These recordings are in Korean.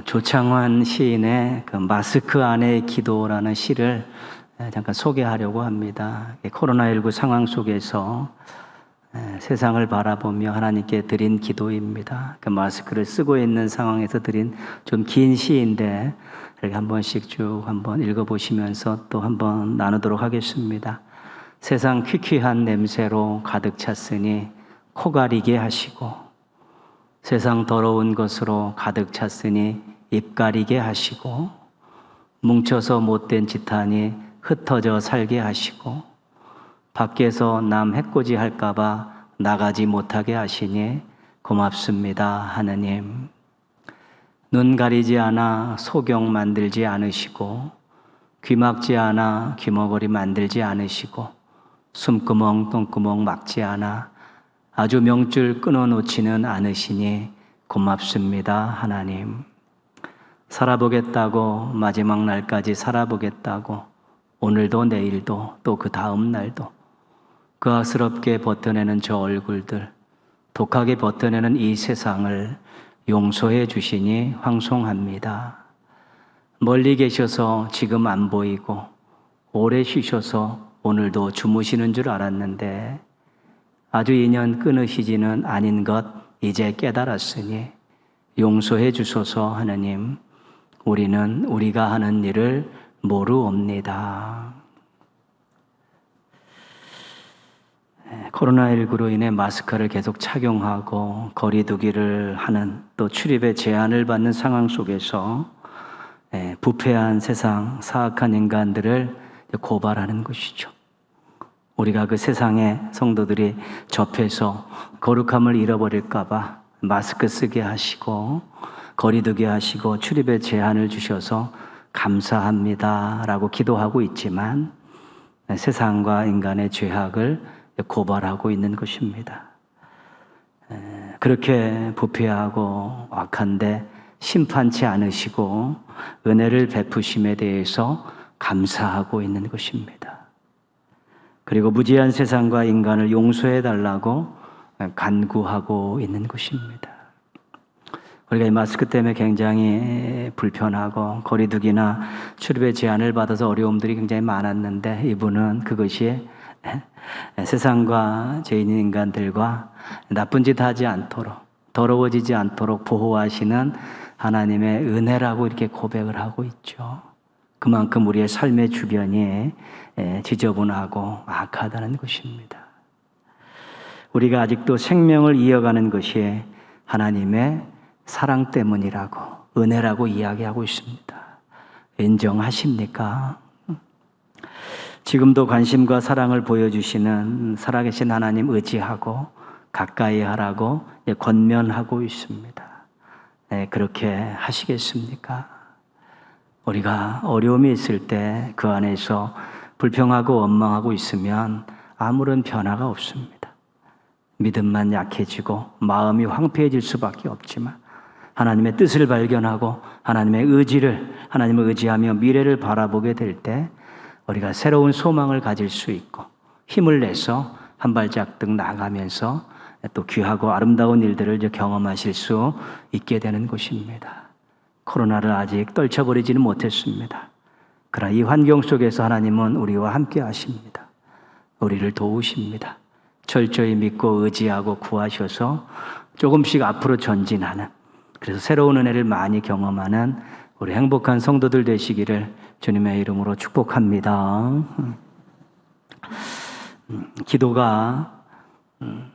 조창환 시인의 마스크 안의 기도라는 시를 잠깐 소개하려고 합니다. 코로나19 상황 속에서 세상을 바라보며 하나님께 드린 기도입니다. 마스크를 쓰고 있는 상황에서 드린 좀 긴 시인데 이렇게 한 번씩 쭉 한번 읽어보시면서 또 한번 나누도록 하겠습니다. 세상 퀴퀴한 냄새로 가득 찼으니 코 가리게 하시고, 세상 더러운 것으로 가득 찼으니 입 가리게 하시고, 뭉쳐서 못된 짓하니 흩어져 살게 하시고, 밖에서 남 해코지 할까봐 나가지 못하게 하시니 고맙습니다, 하느님. 눈 가리지 않아 소경 만들지 않으시고, 귀 막지 않아 귀머거리 만들지 않으시고, 숨구멍 똥구멍 막지 않아 아주 명줄 끊어놓지는 않으시니 고맙습니다, 하나님. 살아보겠다고, 마지막 날까지 살아보겠다고, 오늘도 내일도 또 그 다음 날도 그악스럽게 버텨내는 저 얼굴들, 독하게 버텨내는 이 세상을 용서해 주시니 황송합니다. 멀리 계셔서 지금 안 보이고, 오래 쉬셔서 오늘도 주무시는 줄 알았는데 아주 인연 끊으시지는 아닌 것 이제 깨달았으니 용서해 주소서. 하느님, 우리는 우리가 하는 일을 모르옵니다. 코로나19로 인해 마스크를 계속 착용하고 거리 두기를 하는, 또 출입에 제한을 받는 상황 속에서 부패한 세상, 사악한 인간들을 고발하는 것이죠. 우리가 그 세상의 성도들이 접해서 거룩함을 잃어버릴까 봐 마스크 쓰게 하시고 거리 두게 하시고 출입에 제한을 주셔서 감사합니다 라고 기도하고 있지만 세상과 인간의 죄악을 고발하고 있는 것입니다. 그렇게 부패하고 악한데 심판치 않으시고 은혜를 베푸심에 대해서 감사하고 있는 것입니다. 그리고 무지한 세상과 인간을 용서해 달라고 간구하고 있는 것입니다. 우리가 이 마스크 때문에 굉장히 불편하고 거리두기나 출입의 제한을 받아서 어려움들이 굉장히 많았는데, 이분은 그것이 세상과 죄인인 인간들과 나쁜 짓 하지 않도록, 더러워지지 않도록 보호하시는 하나님의 은혜라고 이렇게 고백을 하고 있죠. 그만큼 우리의 삶의 주변이 지저분하고 악하다는 것입니다. 우리가 아직도 생명을 이어가는 것이 하나님의 사랑 때문이라고, 은혜라고 이야기하고 있습니다. 인정하십니까? 지금도 관심과 사랑을 보여주시는 살아계신 하나님 의지하고 가까이 하라고 권면하고 있습니다. 그렇게 하시겠습니까? 우리가 어려움이 있을 때 그 안에서 불평하고 원망하고 있으면 아무런 변화가 없습니다. 믿음만 약해지고 마음이 황폐해질 수밖에 없지만, 하나님의 뜻을 발견하고 하나님의 의지를, 하나님을 의지하며 미래를 바라보게 될 때 우리가 새로운 소망을 가질 수 있고 힘을 내서 한 발짝씩 나가면서 또 귀하고 아름다운 일들을 경험하실 수 있게 되는 것입니다. 코로나를 아직 떨쳐버리지는 못했습니다. 그러나 이 환경 속에서 하나님은 우리와 함께 하십니다. 우리를 도우십니다. 철저히 믿고 의지하고 구하셔서 조금씩 앞으로 전진하는, 그래서 새로운 은혜를 많이 경험하는 우리 행복한 성도들 되시기를 주님의 이름으로 축복합니다. 기도가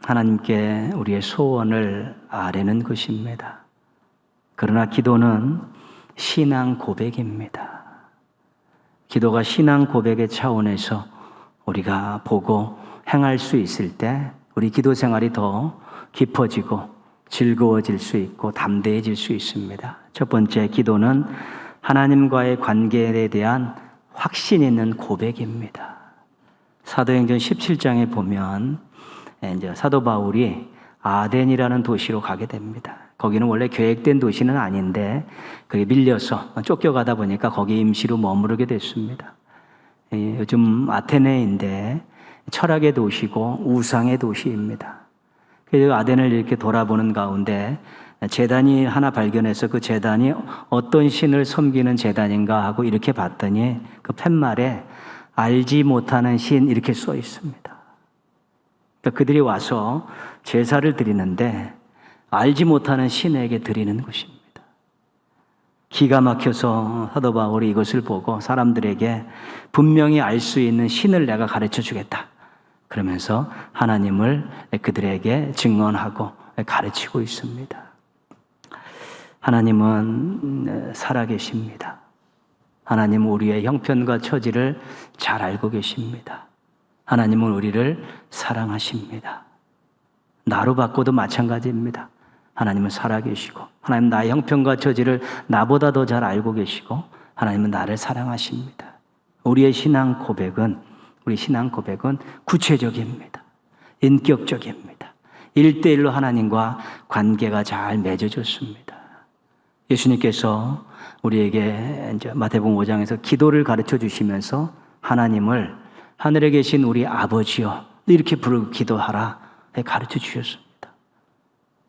하나님께 우리의 소원을 아뢰는 것입니다. 그러나 기도는 신앙 고백입니다. 기도가 신앙 고백의 차원에서 우리가 보고 행할 수 있을 때 우리 기도 생활이 더 깊어지고 즐거워질 수 있고 담대해질 수 있습니다. 첫 번째, 기도는 하나님과의 관계에 대한 확신 있는 고백입니다. 사도행전 17장에 보면 이제 사도 바울이 아덴이라는 도시로 가게 됩니다. 거기는 원래 계획된 도시는 아닌데 그게 밀려서 쫓겨가다 보니까 거기 임시로 머무르게 됐습니다. 요즘 아테네인데 철학의 도시고 우상의 도시입니다. 그 아덴을 이렇게 돌아보는 가운데 제단이 하나 발견해서 그 제단이 어떤 신을 섬기는 제단인가 하고 이렇게 봤더니 그 팻말에 알지 못하는 신 이렇게 써 있습니다. 그러니까 그들이 와서 제사를 드리는데 알지 못하는 신에게 드리는 것입니다. 기가 막혀서 사도 바울이 이것을 보고 사람들에게 분명히 알 수 있는 신을 내가 가르쳐 주겠다. 그러면서 하나님을 그들에게 증언하고 가르치고 있습니다. 하나님은 살아계십니다. 하나님은 우리의 형편과 처지를 잘 알고 계십니다. 하나님은 우리를 사랑하십니다. 나로 바꿔도 마찬가지입니다. 하나님은 살아계시고 하나님 나의 형편과 처지를 나보다 더 잘 알고 계시고 하나님은 나를 사랑하십니다. 우리 신앙 고백은 구체적입니다. 인격적입니다. 1대1로 하나님과 관계가 잘 맺어졌습니다. 예수님께서 우리에게 이제 마태복음 5장에서 기도를 가르쳐 주시면서 하나님을 하늘에 계신 우리 아버지여 이렇게 부르고 기도하라 가르쳐 주셨습니다.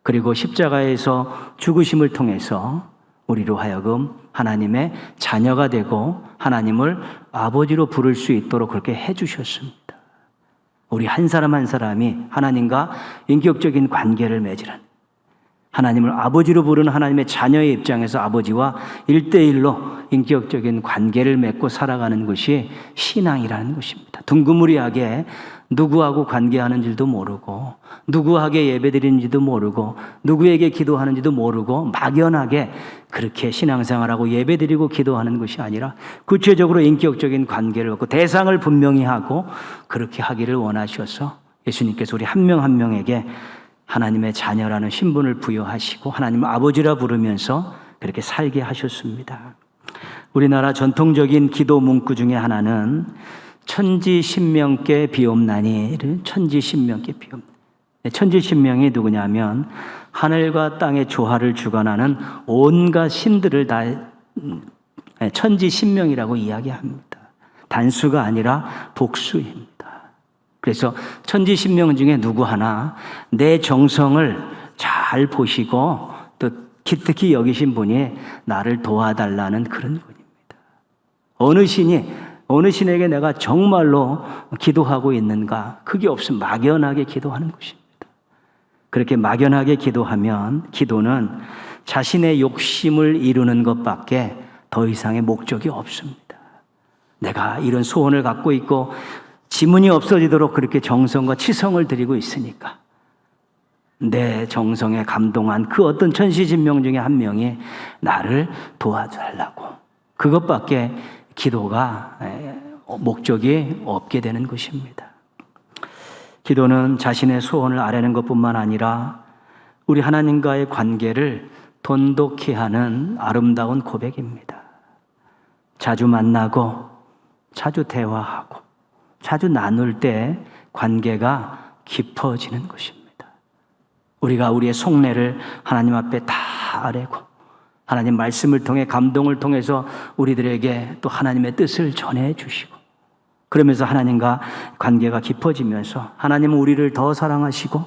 그리고 십자가에서 죽으심을 통해서 우리로 하여금 하나님의 자녀가 되고 하나님을 아버지로 부를 수 있도록 그렇게 해주셨습니다. 우리 한 사람 한 사람이 하나님과 인격적인 관계를 맺으라는 하나님을 아버지로 부르는 하나님의 자녀의 입장에서 아버지와 1대1로 인격적인 관계를 맺고 살아가는 것이 신앙이라는 것입니다. 둥그무리하게 누구하고 관계하는 줄도 모르고 누구에게 예배드리는지도 모르고 누구에게 기도하는지도 모르고 막연하게 그렇게 신앙생활하고 예배드리고 기도하는 것이 아니라 구체적으로 인격적인 관계를 갖고 대상을 분명히 하고 그렇게 하기를 원하셔서 예수님께서 우리 한 명 한 명에게 하나님의 자녀라는 신분을 부여하시고 하나님을 아버지라 부르면서 그렇게 살게 하셨습니다. 우리나라 전통적인 기도 문구 중에 하나는 천지신명께 비옵나니. 천지신명께 비옵나니. 천지신명이 누구냐면 하늘과 땅의 조화를 주관하는 온갖 신들을 다 천지신명이라고 이야기합니다. 단수가 아니라 복수입니다. 그래서 천지신명 중에 누구 하나 내 정성을 잘 보시고 또 기특히 여기신 분이 나를 도와달라는 그런 분입니다. 어느 신에게 내가 정말로 기도하고 있는가? 그게 없으면 막연하게 기도하는 것입니다. 그렇게 막연하게 기도하면 기도는 자신의 욕심을 이루는 것밖에 더 이상의 목적이 없습니다. 내가 이런 소원을 갖고 있고 지문이 없어지도록 그렇게 정성과 치성을 드리고 있으니까 내 정성에 감동한 그 어떤 천시신명 중에 한 명이 나를 도와달라고 그것밖에 기도가 목적이 없게 되는 것입니다. 기도는 자신의 소원을 아뢰는 것뿐만 아니라 우리 하나님과의 관계를 돈독히 하는 아름다운 고백입니다. 자주 만나고 자주 대화하고 자주 나눌 때 관계가 깊어지는 것입니다. 우리가 우리의 속내를 하나님 앞에 다 아뢰고 하나님 말씀을 통해 감동을 통해서 우리들에게 또 하나님의 뜻을 전해 주시고 그러면서 하나님과 관계가 깊어지면서 하나님은 우리를 더 사랑하시고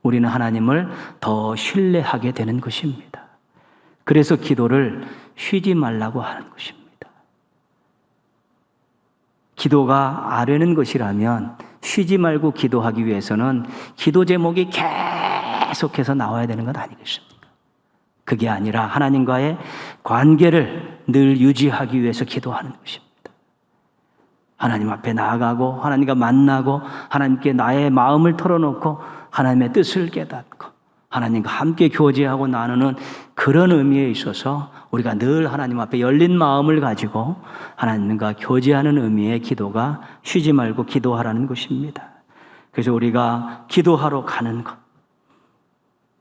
우리는 하나님을 더 신뢰하게 되는 것입니다. 그래서 기도를 쉬지 말라고 하는 것입니다. 기도가 아뢰는 것이라면 쉬지 말고 기도하기 위해서는 기도 제목이 계속해서 나와야 되는 건 아니겠습니까? 그게 아니라 하나님과의 관계를 늘 유지하기 위해서 기도하는 것입니다. 하나님 앞에 나아가고 하나님과 만나고 하나님께 나의 마음을 털어놓고 하나님의 뜻을 깨닫고 하나님과 함께 교제하고 나누는 그런 의미에 있어서 우리가 늘 하나님 앞에 열린 마음을 가지고 하나님과 교제하는 의미의 기도가 쉬지 말고 기도하라는 것입니다. 그래서 우리가 기도하러 가는 것,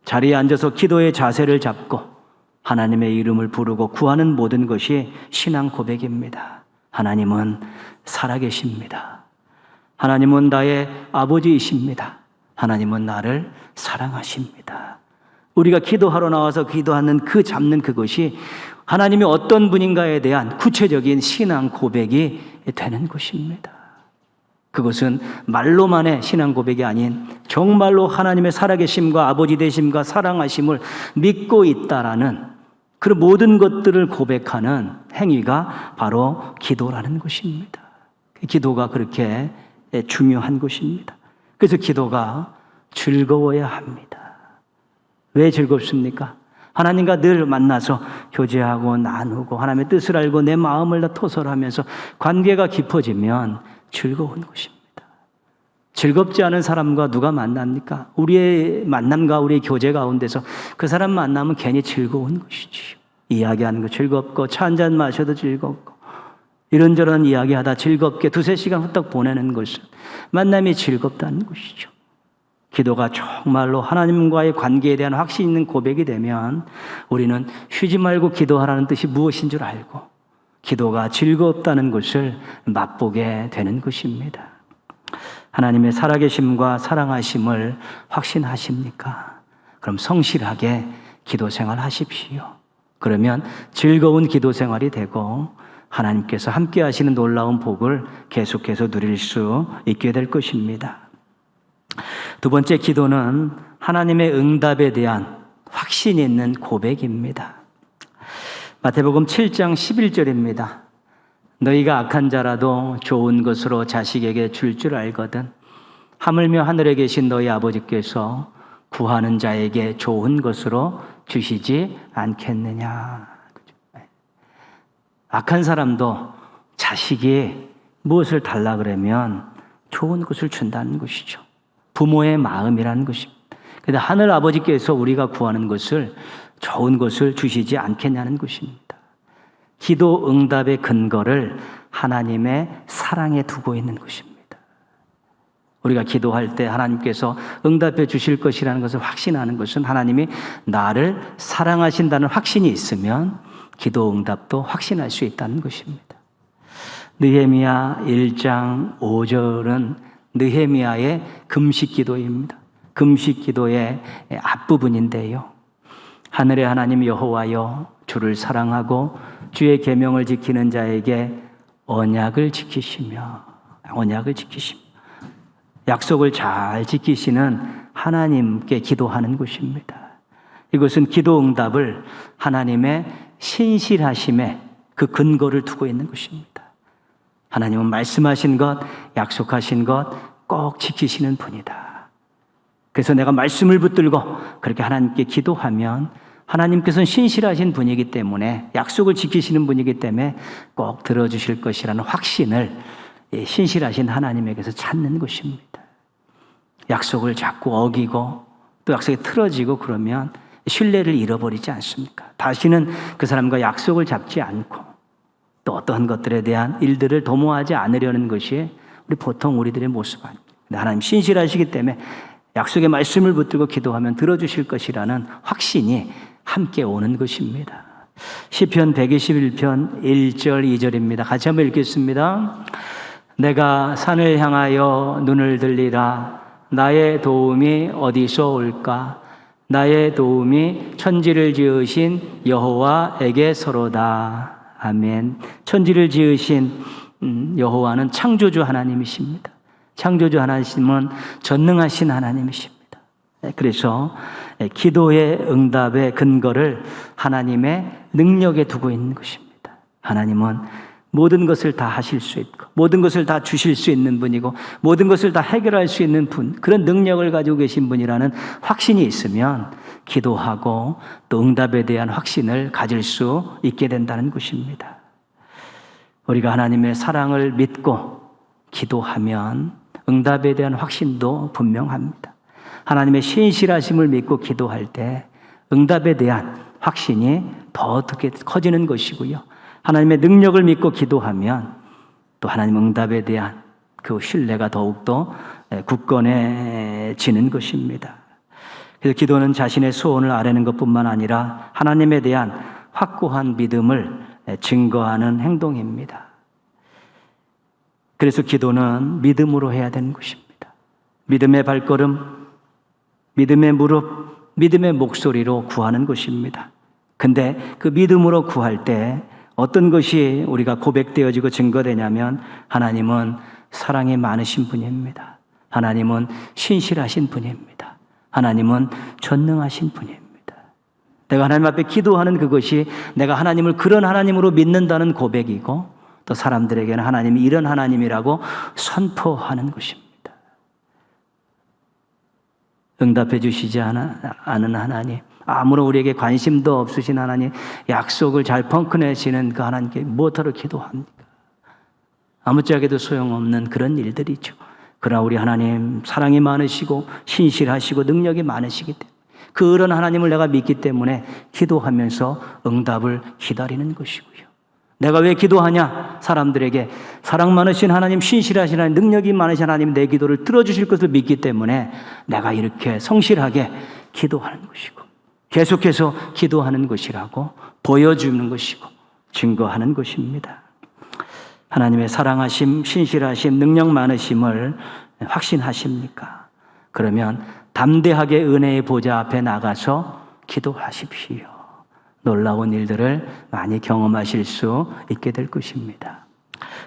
자리에 앉아서 기도의 자세를 잡고 하나님의 이름을 부르고 구하는 모든 것이 신앙 고백입니다. 하나님은 살아계십니다. 하나님은 나의 아버지이십니다. 하나님은 나를 사랑하십니다. 우리가 기도하러 나와서 기도하는 그 잡는 그것이 하나님이 어떤 분인가에 대한 구체적인 신앙 고백이 되는 것입니다. 그것은 말로만의 신앙 고백이 아닌 정말로 하나님의 살아계심과 아버지 되심과 사랑하심을 믿고 있다라는 그런 모든 것들을 고백하는 행위가 바로 기도라는 것입니다. 기도가 그렇게 중요한 것입니다. 그래서 기도가 즐거워야 합니다. 왜 즐겁습니까? 하나님과 늘 만나서 교제하고 나누고 하나님의 뜻을 알고 내 마음을 다 토설하면서 관계가 깊어지면 즐거운 것입니다. 즐겁지 않은 사람과 누가 만납니까? 우리의 만남과 우리의 교제 가운데서 그 사람 만나면 괜히 즐거운 것이지요. 이야기하는 거 즐겁고 차 한잔 마셔도 즐겁고 이런저런 이야기하다 즐겁게 두세 시간 후딱 보내는 것은 만남이 즐겁다는 것이죠. 기도가 정말로 하나님과의 관계에 대한 확신 있는 고백이 되면 우리는 쉬지 말고 기도하라는 뜻이 무엇인 줄 알고 기도가 즐겁다는 것을 맛보게 되는 것입니다. 하나님의 살아계심과 사랑하심을 확신하십니까? 그럼 성실하게 기도 생활 하십시오. 그러면 즐거운 기도 생활이 되고 하나님께서 함께 하시는 놀라운 복을 계속해서 누릴 수 있게 될 것입니다. 두 번째 기도는 하나님의 응답에 대한 확신 있는 고백입니다. 마태복음 7장 11절입니다. 너희가 악한 자라도 좋은 것으로 자식에게 줄 줄 알거든 하물며 하늘에 계신 너희 아버지께서 구하는 자에게 좋은 것으로 주시지 않겠느냐. 악한 사람도 자식이 무엇을 달라 그러면 좋은 것을 준다는 것이죠. 부모의 마음이라는 것입니다. 그런데 하늘 아버지께서 우리가 구하는 것을 좋은 것을 주시지 않겠냐는 것입니다. 기도 응답의 근거를 하나님의 사랑에 두고 있는 것입니다. 우리가 기도할 때 하나님께서 응답해 주실 것이라는 것을 확신하는 것은 하나님이 나를 사랑하신다는 확신이 있으면 기도 응답도 확신할 수 있다는 것입니다. 느헤미야 1장 5절은 느헤미야의 금식 기도입니다. 금식 기도의 앞부분인데요. 하늘의 하나님 여호와여 주를 사랑하고 주의 계명을 지키는 자에게 언약을 지키시며 약속을 잘 지키시는 하나님께 기도하는 것입니다. 이것은 기도 응답을 하나님의 신실하심에 그 근거를 두고 있는 것입니다. 하나님은 말씀하신 것, 약속하신 것 꼭 지키시는 분이다. 그래서 내가 말씀을 붙들고 그렇게 하나님께 기도하면 하나님께서는 신실하신 분이기 때문에 약속을 지키시는 분이기 때문에 꼭 들어주실 것이라는 확신을 신실하신 하나님에게서 찾는 것입니다. 약속을 자꾸 어기고 또 약속이 틀어지고 그러면 신뢰를 잃어버리지 않습니까? 다시는 그 사람과 약속을 잡지 않고 또 어떠한 것들에 대한 일들을 도모하지 않으려는 것이 보통 우리들의 모습 아닙니다. 하나님 신실하시기 때문에 약속의 말씀을 붙들고 기도하면 들어주실 것이라는 확신이 함께 오는 것입니다. 시편 121편 1절 2절입니다. 같이 한번 읽겠습니다. 내가 산을 향하여 눈을 들리라. 나의 도움이 어디서 올까? 나의 도움이 천지를 지으신 여호와에게서로다. 아멘. 천지를 지으신 여호와는 창조주 하나님이십니다. 창조주 하나님은 전능하신 하나님이십니다. 그래서 기도의 응답의 근거를 하나님의 능력에 두고 있는 것입니다. 하나님은 모든 것을 다 하실 수 있고 모든 것을 다 주실 수 있는 분이고 모든 것을 다 해결할 수 있는 분, 그런 능력을 가지고 계신 분이라는 확신이 있으면 기도하고 또 응답에 대한 확신을 가질 수 있게 된다는 것입니다. 우리가 하나님의 사랑을 믿고 기도하면 응답에 대한 확신도 분명합니다. 하나님의 신실하심을 믿고 기도할 때 응답에 대한 확신이 더 어떻게 커지는 것이고요. 하나님의 능력을 믿고 기도하면 또 하나님 응답에 대한 그 신뢰가 더욱더 굳건해지는 것입니다. 그래서 기도는 자신의 소원을 아뢰는 것뿐만 아니라 하나님에 대한 확고한 믿음을 증거하는 행동입니다. 그래서 기도는 믿음으로 해야 되는 것입니다. 믿음의 발걸음, 믿음의 무릎, 믿음의 목소리로 구하는 것입니다. 근데 그 믿음으로 구할 때 어떤 것이 우리가 고백되어지고 증거되냐면 하나님은 사랑이 많으신 분입니다. 하나님은 신실하신 분입니다. 하나님은 전능하신 분입니다. 내가 하나님 앞에 기도하는 그것이 내가 하나님을 그런 하나님으로 믿는다는 고백이고 또 사람들에게는 하나님이 이런 하나님이라고 선포하는 것입니다. 응답해 주시지 않은 하나님, 아무런 우리에게 관심도 없으신 하나님, 약속을 잘 펑크내시는 그 하나님께 무엇하러 기도합니까? 아무짝에도 소용없는 그런 일들이죠. 그러나 우리 하나님 사랑이 많으시고 신실하시고 능력이 많으시기 때문에 그런 하나님을 내가 믿기 때문에 기도하면서 응답을 기다리는 것이고요. 내가 왜 기도하냐? 사람들에게 사랑 많으신 하나님, 신실하신 하나님, 능력이 많으신 하나님 내 기도를 들어주실 것을 믿기 때문에 내가 이렇게 성실하게 기도하는 것이고 계속해서 기도하는 것이라고 보여주는 것이고 증거하는 것입니다. 하나님의 사랑하심, 신실하심, 능력 많으심을 확신하십니까? 그러면 담대하게 은혜의 보좌 앞에 나가서 기도하십시오. 놀라운 일들을 많이 경험하실 수 있게 될 것입니다.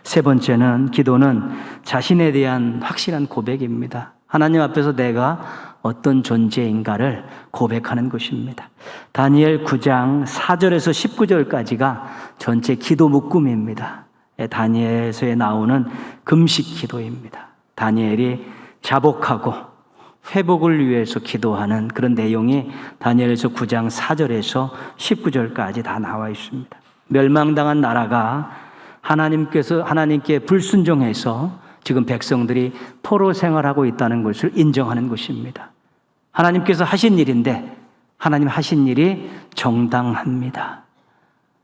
세 번째는 기도는 자신에 대한 확실한 고백입니다. 하나님 앞에서 내가 어떤 존재인가를 고백하는 것입니다. 다니엘 9장 4절에서 19절까지가 전체 기도 묶음입니다. 다니엘서에 나오는 금식 기도입니다. 다니엘이 자복하고 회복을 위해서 기도하는 그런 내용이 다니엘서 9장 4절에서 19절까지 다 나와 있습니다. 멸망당한 나라가 하나님께 불순종해서 지금 백성들이 포로 생활하고 있다는 것을 인정하는 것입니다. 하나님께서 하신 일인데 하나님 하신 일이 정당합니다.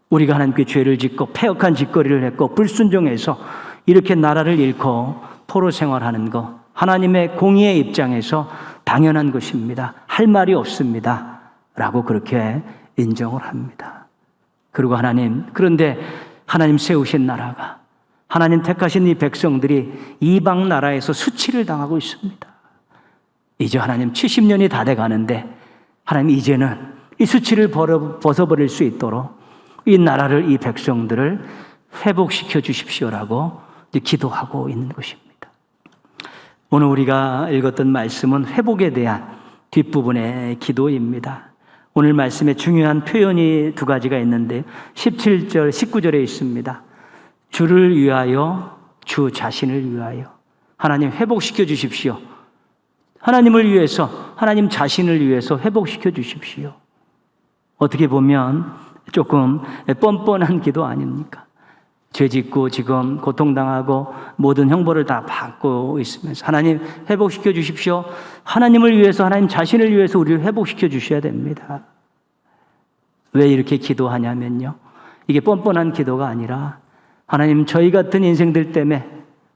우리가 하나님께 죄를 짓고 패역한 짓거리를 했고 불순종해서 이렇게 나라를 잃고 포로 생활하는 것, 하나님의 공의의 입장에서 당연한 것입니다. 할 말이 없습니다. 라고 그렇게 인정을 합니다. 그리고 그런데 하나님 세우신 나라가, 하나님 택하신 이 백성들이 이방 나라에서 수치를 당하고 있습니다. 이제 하나님 70년이 다 돼 가는데 하나님 이제는 이 수치를 벗어버릴 수 있도록 이 나라를, 이 백성들을 회복시켜 주십시오라고 기도하고 있는 것입니다. 오늘 우리가 읽었던 말씀은 회복에 대한 뒷부분의 기도입니다. 오늘 말씀에 중요한 표현이 두 가지가 있는데 17절, 19절에 있습니다. 주를 위하여, 주 자신을 위하여. 하나님 회복시켜 주십시오. 하나님을 위해서, 하나님 자신을 위해서 회복시켜 주십시오. 어떻게 보면 조금 뻔뻔한 기도 아닙니까? 죄 짓고 지금 고통당하고 모든 형벌을 다 받고 있으면서 하나님 회복시켜 주십시오. 하나님을 위해서, 하나님 자신을 위해서 우리를 회복시켜 주셔야 됩니다. 왜 이렇게 기도하냐면요, 이게 뻔뻔한 기도가 아니라 하나님 저희 같은 인생들 때문에,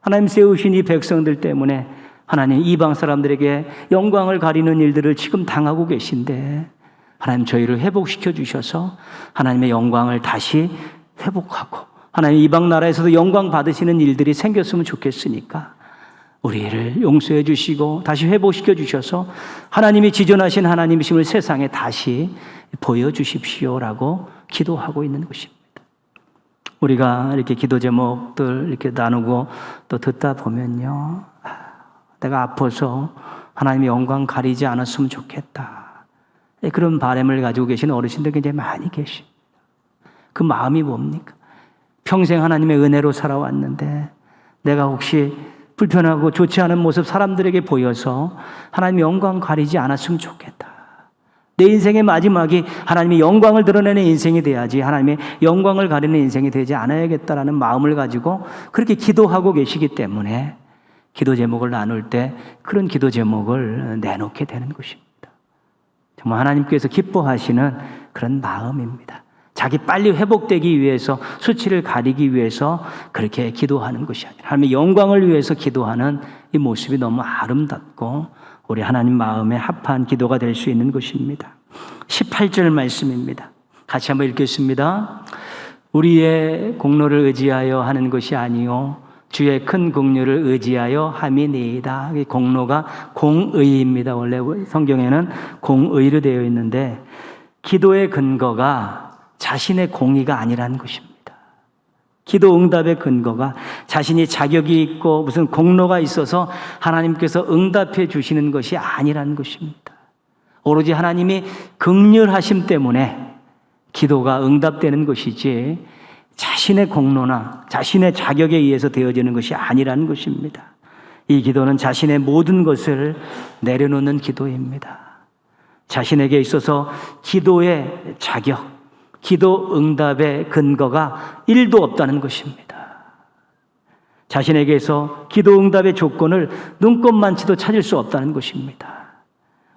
하나님 세우신 이 백성들 때문에 하나님 이방 사람들에게 영광을 가리는 일들을 지금 당하고 계신데 하나님 저희를 회복시켜 주셔서 하나님의 영광을 다시 회복하고 하나님 이방 나라에서도 영광 받으시는 일들이 생겼으면 좋겠으니까 우리를 용서해 주시고 다시 회복시켜 주셔서 하나님이 지존하신 하나님이심을 세상에 다시 보여주십시오라고 기도하고 있는 것입니다. 우리가 이렇게 기도 제목들 이렇게 나누고 또 듣다 보면요, 내가 아파서 하나님의 영광 가리지 않았으면 좋겠다, 그런 바람을 가지고 계시는 어르신들 굉장히 많이 계십니다. 그 마음이 뭡니까? 평생 하나님의 은혜로 살아왔는데 내가 혹시 불편하고 좋지 않은 모습 사람들에게 보여서 하나님의 영광 가리지 않았으면 좋겠다. 내 인생의 마지막이 하나님의 영광을 드러내는 인생이 돼야지 하나님의 영광을 가리는 인생이 되지 않아야겠다라는 마음을 가지고 그렇게 기도하고 계시기 때문에 기도 제목을 나눌 때 그런 기도 제목을 내놓게 되는 것입니다. 정말 하나님께서 기뻐하시는 그런 마음입니다. 자기 빨리 회복되기 위해서, 수치를 가리기 위해서 그렇게 기도하는 것이 아니라 하나님의 영광을 위해서 기도하는 이 모습이 너무 아름답고 우리 하나님 마음에 합한 기도가 될 수 있는 것입니다. 18절 말씀입니다. 같이 한번 읽겠습니다. 우리의 공로를 의지하여 하는 것이 아니요 주의 큰 긍휼을 의지하여 함이니이다. 공로가 공의입니다. 원래 성경에는 공의로 되어 있는데 기도의 근거가 자신의 공의가 아니라는 것입니다. 기도 응답의 근거가 자신이 자격이 있고 무슨 공로가 있어서 하나님께서 응답해 주시는 것이 아니라는 것입니다. 오로지 하나님이 긍휼하심 때문에 기도가 응답되는 것이지 자신의 공로나 자신의 자격에 의해서 되어지는 것이 아니라는 것입니다. 이 기도는 자신의 모든 것을 내려놓는 기도입니다. 자신에게 있어서 기도의 자격, 기도 응답의 근거가 1도 없다는 것입니다. 자신에게서 기도 응답의 조건을 눈꼽만치도 찾을 수 없다는 것입니다.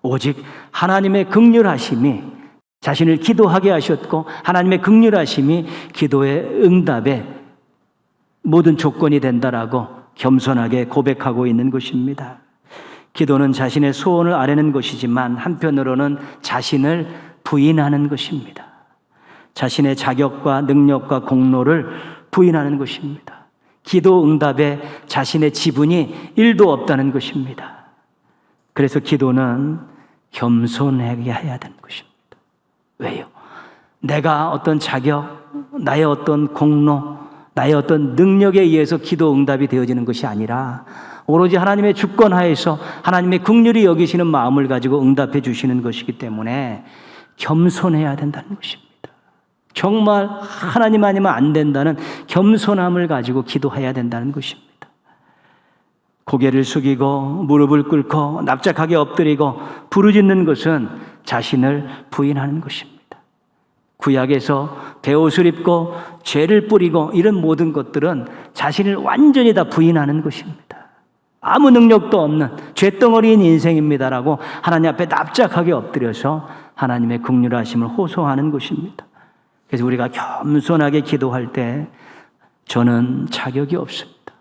오직 하나님의 긍휼하심이 자신을 기도하게 하셨고 하나님의 긍휼하심이 기도의 응답의 모든 조건이 된다라고 겸손하게 고백하고 있는 것입니다. 기도는 자신의 소원을 아뢰는 것이지만 한편으로는 자신을 부인하는 것입니다. 자신의 자격과 능력과 공로를 부인하는 것입니다. 기도 응답에 자신의 지분이 1도 없다는 것입니다. 그래서 기도는 겸손하게 해야 되는 것입니다. 왜요? 내가 어떤 자격, 나의 어떤 공로, 나의 어떤 능력에 의해서 기도 응답이 되어지는 것이 아니라 오로지 하나님의 주권 하에서 하나님의 긍휼히 여기시는 마음을 가지고 응답해 주시는 것이기 때문에 겸손해야 된다는 것입니다. 정말 하나님 아니면 안 된다는 겸손함을 가지고 기도해야 된다는 것입니다. 고개를 숙이고 무릎을 꿇고 납작하게 엎드리고 부르짖는 것은 자신을 부인하는 것입니다. 구약에서 베옷을 입고 죄를 뿌리고 이런 모든 것들은 자신을 완전히 다 부인하는 것입니다. 아무 능력도 없는 죄덩어리인 인생입니다라고 하나님 앞에 납작하게 엎드려서 하나님의 긍휼하심을 호소하는 것입니다. 그래서 우리가 겸손하게 기도할 때 저는 자격이 없습니다.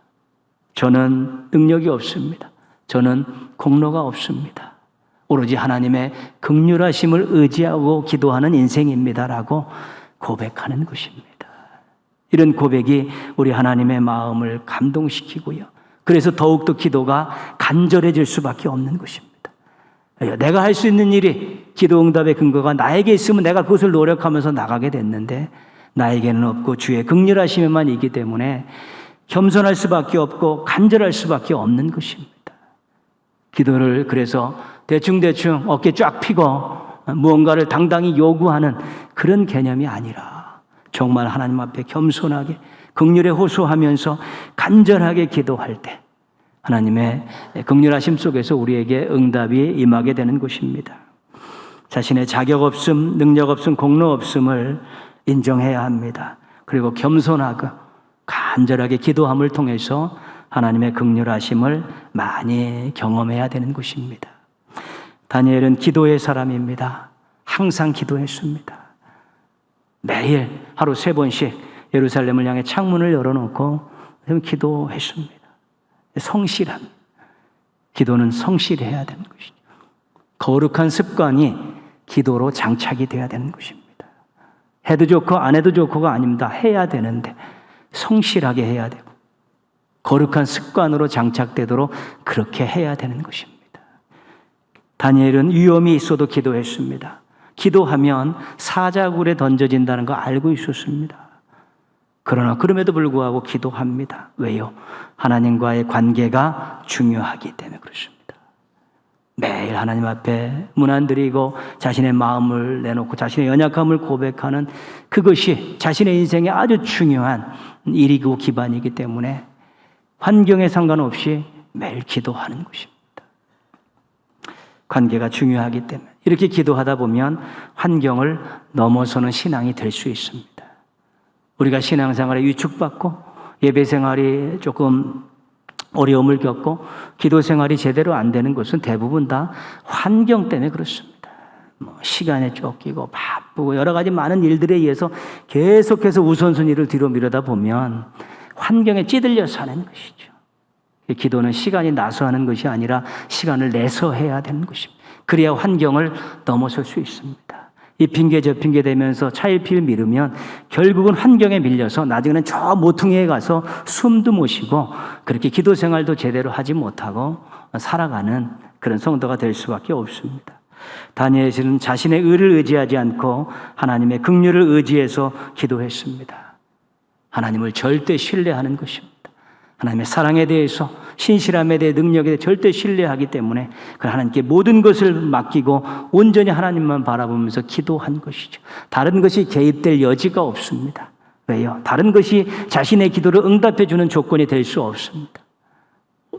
저는 능력이 없습니다. 저는 공로가 없습니다. 오로지 하나님의 긍휼하심을 의지하고 기도하는 인생입니다라고 고백하는 것입니다. 이런 고백이 우리 하나님의 마음을 감동시키고요. 그래서 더욱더 기도가 간절해질 수밖에 없는 것입니다. 내가 할 수 있는 일이 기도 응답의 근거가 나에게 있으면 내가 그것을 노력하면서 나가게 됐는데 나에게는 없고 주의 긍휼하심에만 있기 때문에 겸손할 수밖에 없고 간절할 수밖에 없는 것입니다. 기도를 그래서 대충대충 어깨 쫙 펴고 무언가를 당당히 요구하는 그런 개념이 아니라 정말 하나님 앞에 겸손하게 긍휼에 호소하면서 간절하게 기도할 때 하나님의 긍휼하심 속에서 우리에게 응답이 임하게 되는 것입니다. 자신의 자격 없음, 능력 없음, 공로 없음을 인정해야 합니다. 그리고 겸손하고 간절하게 기도함을 통해서 하나님의 긍휼하심을 많이 경험해야 되는 것입니다. 다니엘은 기도의 사람입니다. 항상 기도했습니다. 매일 하루 3번씩 예루살렘을 향해 창문을 열어놓고 기도했습니다. 성실함. 기도는 성실해야 되는 것이죠. 거룩한 습관이 기도로 장착이 돼야 되는 것입니다. 해도 좋고 안 해도 좋고가 아닙니다. 해야 되는데 성실하게 해야 되고 거룩한 습관으로 장착되도록 그렇게 해야 되는 것입니다. 다니엘은 위험이 있어도 기도했습니다. 기도하면 사자굴에 던져진다는 거 알고 있었습니다. 그러나 그럼에도 불구하고 기도합니다. 왜요? 하나님과의 관계가 중요하기 때문에 그렇습니다. 매일 하나님 앞에 문안드리고 자신의 마음을 내놓고 자신의 연약함을 고백하는 그것이 자신의 인생에 아주 중요한 일이고 기반이기 때문에 환경에 상관없이 매일 기도하는 것입니다. 관계가 중요하기 때문에 이렇게 기도하다 보면 환경을 넘어서는 신앙이 될 수 있습니다. 우리가 신앙생활에 위축받고 예배생활이 조금 어려움을 겪고 기도생활이 제대로 안 되는 것은 대부분 다 환경 때문에 그렇습니다. 시간에 쫓기고 바쁘고 여러 가지 많은 일들에 의해서 계속해서 우선순위를 뒤로 미루다 보면 환경에 찌들려 사는 것이죠. 기도는 시간이 나서 하는 것이 아니라 시간을 내서 해야 되는 것입니다. 그래야 환경을 넘어설 수 있습니다. 이 핑계 저 핑계 대면서 차일피일 미루면 결국은 환경에 밀려서 나중에는 저 모퉁이에 가서 숨도 못 쉬고 그렇게 기도 생활도 제대로 하지 못하고 살아가는 그런 성도가 될 수밖에 없습니다. 다니엘은 자신의 의를 의지하지 않고 하나님의 긍휼을 의지해서 기도했습니다. 하나님을 절대 신뢰하는 것입니다. 하나님의 사랑에 대해서, 신실함에 대해, 능력에 대해 절대 신뢰하기 때문에 하나님께 모든 것을 맡기고 온전히 하나님만 바라보면서 기도한 것이죠. 다른 것이 개입될 여지가 없습니다. 왜요? 다른 것이 자신의 기도를 응답해 주는 조건이 될 수 없습니다.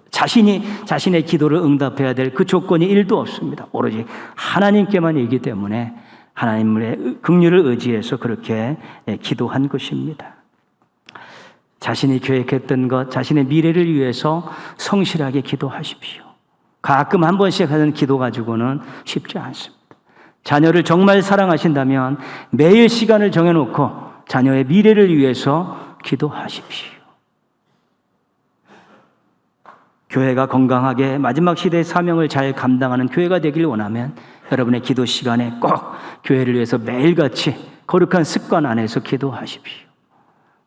자신이 자신의 기도를 응답해야 될 그 조건이 1도 없습니다. 오로지 하나님께만 있기 때문에 하나님의 긍휼을 의지해서 그렇게 기도한 것입니다. 자신이 계획했던 것, 자신의 미래를 위해서 성실하게 기도하십시오. 가끔 한 번씩 하는 기도 가지고는 쉽지 않습니다. 자녀를 정말 사랑하신다면 매일 시간을 정해놓고 자녀의 미래를 위해서 기도하십시오. 교회가 건강하게 마지막 시대의 사명을 잘 감당하는 교회가 되길 원하면 여러분의 기도 시간에 꼭 교회를 위해서 매일같이 거룩한 습관 안에서 기도하십시오.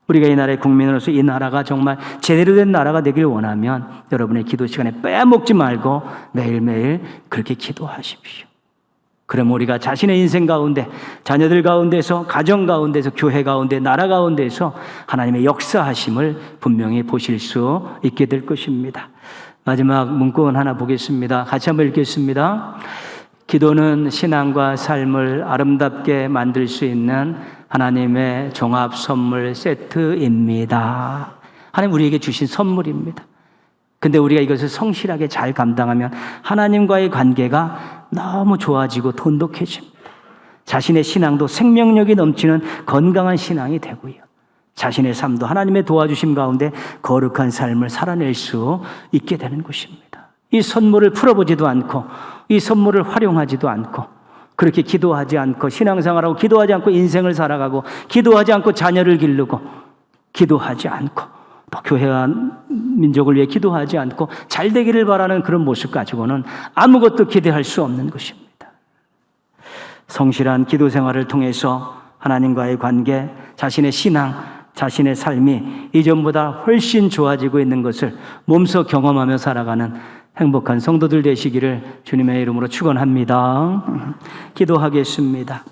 우리가 이 나라의 국민으로서 이 나라가 정말 제대로 된 나라가 되길 원하면 여러분의 기도 시간에 빼먹지 말고 매일매일 그렇게 기도하십시오. 그럼 우리가 자신의 인생 가운데, 자녀들 가운데서, 가정 가운데서, 교회 가운데, 나라 가운데서 하나님의 역사하심을 분명히 보실 수 있게 될 것입니다. 마지막 문구원 하나 보겠습니다. 같이 한번 읽겠습니다. 기도는 신앙과 삶을 아름답게 만들 수 있는 하나님의 종합 선물 세트입니다. 하나님 우리에게 주신 선물입니다. 근데 우리가 이것을 성실하게 잘 감당하면 하나님과의 관계가 너무 좋아지고 돈독해집니다. 자신의 신앙도 생명력이 넘치는 건강한 신앙이 되고요. 자신의 삶도 하나님의 도와주심 가운데 거룩한 삶을 살아낼 수 있게 되는 것입니다. 이 선물을 풀어보지도 않고 이 선물을 활용하지도 않고 그렇게 기도하지 않고 신앙생활하고 기도하지 않고 인생을 살아가고 기도하지 않고 자녀를 기르고 기도하지 않고 또 교회와 민족을 위해 기도하지 않고 잘 되기를 바라는 그런 모습 가지고는 아무것도 기대할 수 없는 것입니다. 성실한 기도 생활을 통해서 하나님과의 관계, 자신의 신앙, 자신의 삶이 이전보다 훨씬 좋아지고 있는 것을 몸소 경험하며 살아가는 행복한 성도들 되시기를 주님의 이름으로 축원합니다. 기도하겠습니다.